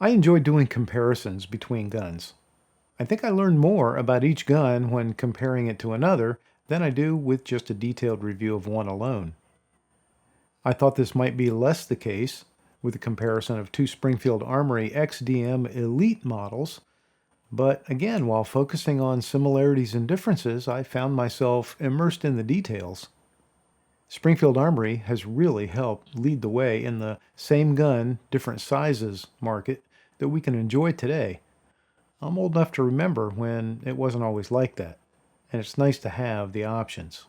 I enjoy doing comparisons between guns. I think I learn more about each gun when comparing it to another than I do with just a detailed review of one alone. I thought this might be less the case with the comparison of two Springfield Armory XDM Elite models, but again, while focusing on similarities and differences, I found myself immersed in the details. Springfield Armory has really helped lead the way in the same gun, different sizes market that we can enjoy today. I'm old enough to remember when it wasn't always like that, and it's nice to have the options.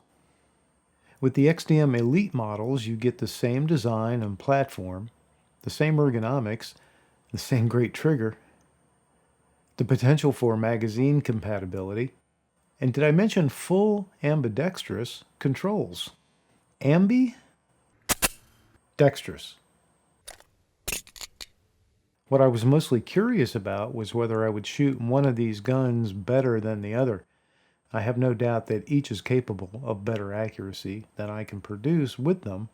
With the XDM Elite models, you get the same design and platform, the same ergonomics, the same great trigger, the potential for magazine compatibility, and did I mention full ambidextrous controls? Dextrous. What I was mostly curious about was whether I would shoot one of these guns better than the other. I have no doubt that each is capable of better accuracy than I can produce with them.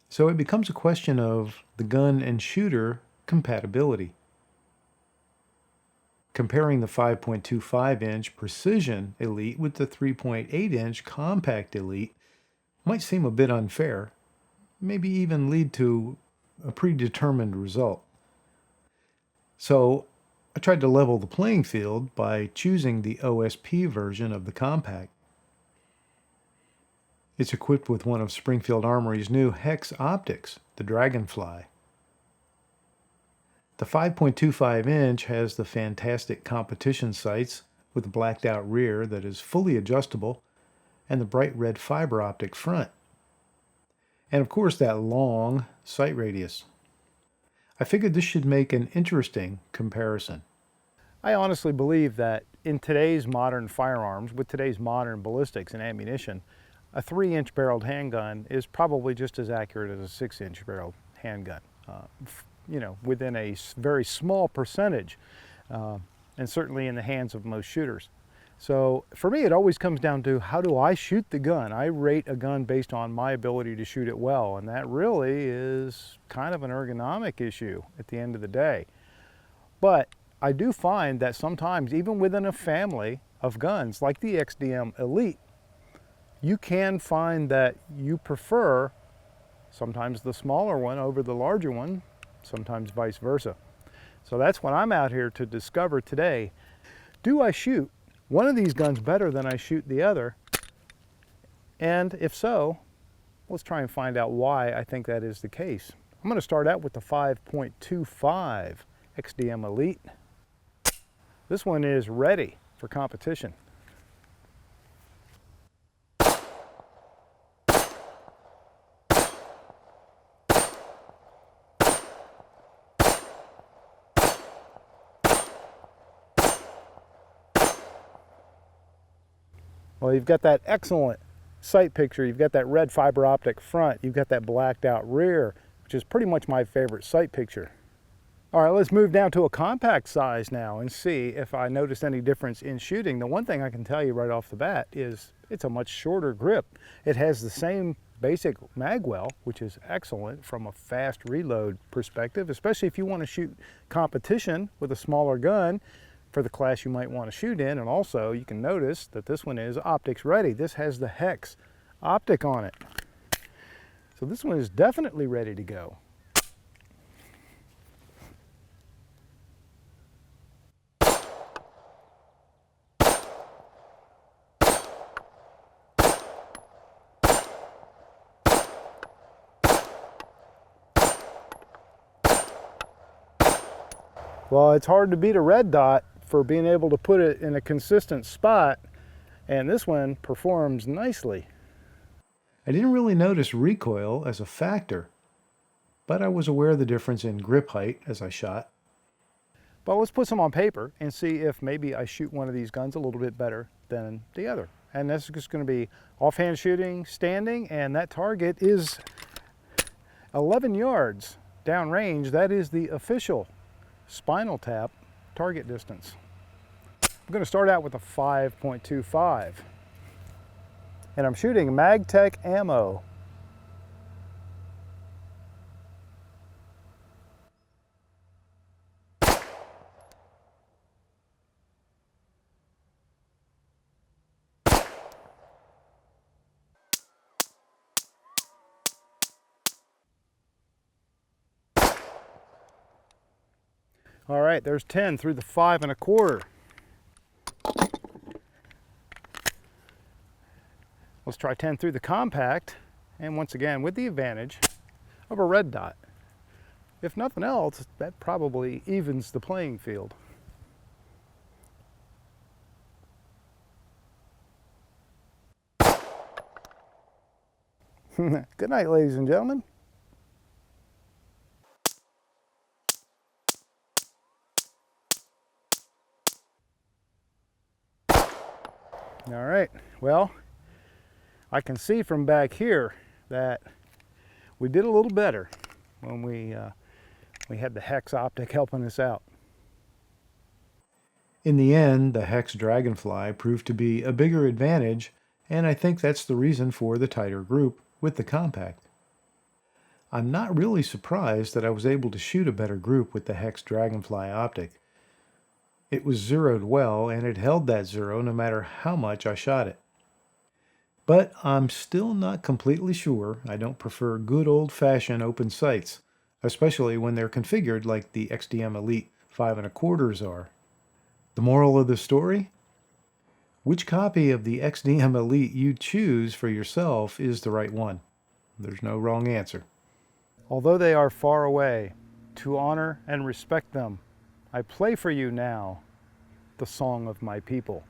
So it becomes a question of the gun and shooter compatibility. Comparing the 5.25-inch Precision Elite with the 3.8-inch Compact Elite might seem a bit unfair, maybe even lead to a predetermined result. So I tried to level the playing field by choosing the OSP version of the Compact. It's equipped with one of Springfield Armory's new hex optics, the Dragonfly. The 5.25-inch has the fantastic competition sights with a blacked out rear that is fully adjustable and the bright red fiber optic front. And of course that long sight radius. I figured this should make an interesting comparison. I honestly believe that in today's modern firearms, with today's modern ballistics and ammunition, a 3-inch barreled handgun is probably just as accurate as a 6-inch barreled handgun. Within a very small percentage, and certainly in the hands of most shooters. So for me, it always comes down to how do I shoot the gun? I rate a gun based on my ability to shoot it well, and that really is kind of an ergonomic issue at the end of the day. But I do find that sometimes, even within a family of guns like the XDM Elite, you can find that you prefer sometimes the smaller one over the larger one, sometimes vice versa. So that's what I'm out here to discover today. Do I shoot one of these guns better than I shoot the other? And if so, let's try and find out why I think that is the case. I'm going to start out with the 5.25 XDM Elite. This one is ready for competition. Well, you've got that excellent sight picture, you've got that red fiber optic front, you've got that blacked out rear, which is pretty much my favorite sight picture. All right, let's move down to a compact size now and see if I notice any difference in shooting. The one thing I can tell you right off the bat is it's a much shorter grip. It has the same basic magwell, which is excellent from a fast reload perspective, especially if you want to shoot competition with a smaller gun for the class you might want to shoot in. And also you can notice that this one is optics ready. This has the hex optic on it. So this one is definitely ready to go. Well, it's hard to beat a red dot for being able to put it in a consistent spot And this one performs nicely. I didn't really notice recoil as a factor, but I was aware of the difference in grip height as I shot. But let's put some on paper and see if maybe I shoot one of these guns a little bit better than the other. And that's just going to be offhand shooting, standing, and that target is 11 yards downrange. That is the official spinal tap target distance. I'm going to start out with a 5.25. And I'm shooting MagTech ammo. All right, there's 10 through the 5 1/4. Let's try 10 through the compact, and once again with the advantage of a red dot. If nothing else, that probably evens the playing field. Good night, ladies and gentlemen. All right, well, I can see from back here that we did a little better when we had the hex optic helping us out. In the end, the Hex Dragonfly proved to be a bigger advantage, and I think that's the reason for the tighter group with the compact. I'm not really surprised that I was able to shoot a better group with the Hex Dragonfly optic. It was zeroed well, and it held that zero no matter how much I shot it. But I'm still not completely sure I don't prefer good old-fashioned open sights, especially when they're configured like the XDM Elite 5 1/4s are. The moral of the story? Which copy of the XDM Elite you choose for yourself is the right one. There's no wrong answer. Although they are far away, to honor and respect them, I play for you now the song of my people.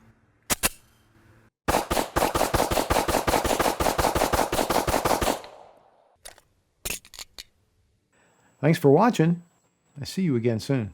Thanks for watching. I see you again soon.